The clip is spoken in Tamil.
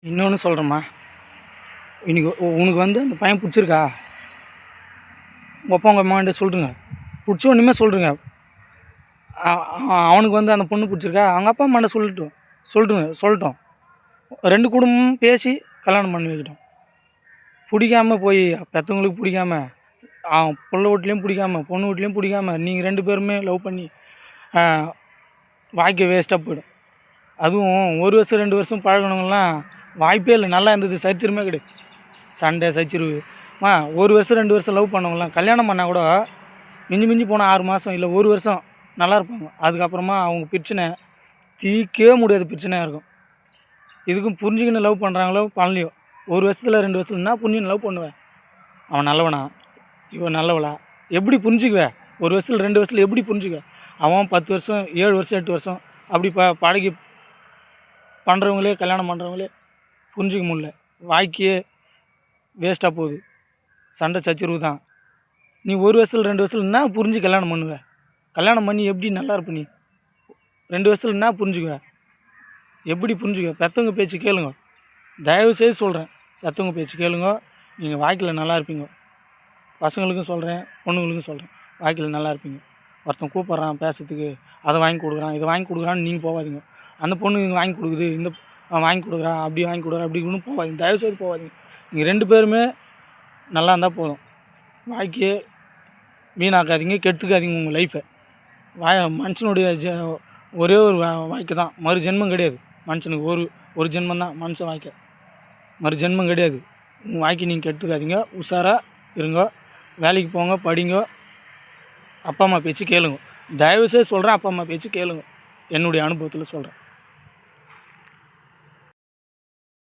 இன்னொன்று சொல்கிறேம்மா, இன்றைக்கி உனக்கு வந்து அந்த பையன் பிடிச்சிருக்கா? உங்கள் அப்பா உங்கள் அம்மாகிட்ட சொல்லிடுங்க. பிடிச்ச ஒன்றுமே சொல்லிடுங்க. அவனுக்கு வந்து அந்த பொண்ணு பிடிச்சிருக்கா? அவங்க அப்பா அம்மாட்ட சொல்லட்டும். 2 குடும்பமும் பேசி கல்யாணம் பண்ணி வைக்கட்டும். பிடிக்காம போய் பெற்றவங்களுக்கு பிடிக்காம, புள்ள வீட்லேயும் பிடிக்காம, பொண்ணு வீட்லேயும் பிடிக்காம, நீங்கள் 2 பேருமே லவ் பண்ணி வாழ்க்கை வேஸ்ட்டாக போயிடும். அதுவும் 1 வருஷம் 2 வருஷம் பழகினவங்கலாம் வாய்ப்பே இல்லை. நல்லா இருந்தது சரித்திரமே கிடையாது. சண்டை சச்சரவு 1 வருஷம் 2 வருஷம் லவ் பண்ணவங்களாம் கல்யாணம் பண்ணால் கூட மிஞ்சி போனால் 6 மாதம் இல்லை 1 வருஷம் நல்லா இருப்பாங்க. அதுக்கப்புறமா அவங்க பிரச்சனை தீர்க்கவே முடியாத பிரச்சனையாக இருக்கும். இதுக்கும் புரிஞ்சுக்கின்னு லவ் பண்ணுறாங்களோ பண்ணலையோ 1 வருஷத்தில் 2 வருஷத்தில் என்ன புரிஞ்சுன்னு லவ் பண்ணுவேன்? அவன் நல்லவனா, இவன் நல்லவளா, எப்படி புரிஞ்சுக்குவேன்? 1 வருஷத்தில் 2 வருஷத்தில் எப்படி புரிஞ்சுக்குவேன்? அவன் 10 வருஷம் 7 வருஷம் 8 வருஷம் அப்படி பழகி பண்ணுறவங்களே கல்யாணம் பண்ணுறவங்களே புரிஞ்சிக்க முடியல. வாழ்க்கையே வேஸ்ட்டாக போகுது. சண்டை சச்சரவு தான். நீ 1 வருஷத்தில் 2 வருஷத்தில் என்ன புரிஞ்சு கல்யாணம் பண்ணுவேன்? கல்யாணம் பண்ணி எப்படி நல்லா இருப்ப நீ? 2 வருஷத்தில் என்ன புரிஞ்சுக்குவேன்? எப்படி புரிஞ்சுக்குவேன்? பெற்றவங்க பேச்சு கேளுங்க. தயவுசெய்து சொல்கிறேன், பெற்றவங்க பேச்சு கேளுங்க. நீங்கள் வாழ்க்கையில் நல்லா இருப்பீங்க. பசங்களுக்கும் சொல்கிறேன், பொண்ணுங்களுக்கும் சொல்கிறேன், வாழ்க்கையில் நல்லா இருப்பீங்க. ஒருத்தன் கூப்பிட்றான் பேசுறதுக்கு, அதை வாங்கி கொடுக்குறான், இதை வாங்கி கொடுக்குறான்னு நீங்கள் போகாதீங்க. அந்த பொண்ணு இங்கே வாங்கி கொடுக்குது, இந்த வாங்கி கொடுக்குறான், அப்படி வாங்கி கொடுக்குறான், அப்படி இப்படின்னு போகாதீங்க. தயவுசெய்து போகாதீங்க. நீங்கள் 2 பேருமே நல்லா இருந்தால் போதும். வாழ்க்கையை வீணாக்காதீங்க, கெடுத்துக்காதீங்க உங்கள் லைஃப்பை. மனுஷனுடைய ஒரே ஒரு வாழ்க்கை தான், மறு ஜென்மம் கிடையாது. மனுஷனுக்கு ஒரு ஜென்மம் தான் மனுஷன் வாழ்க்கை, மறு ஜென்மம் கிடையாது. உங்கள் வாழ்க்கையை நீங்கள் கெடுத்துக்காதீங்க. உஷாராக இருங்க, வேலைக்கு போங்க, படிங்க, அப்பா அம்மா பேச்சு கேளுங்க. தயவுசெய்து சொல்கிறேன், அப்பா அம்மா பேச்சு கேளுங்க. என்னுடைய அனுபவத்தில் சொல்கிறேன்.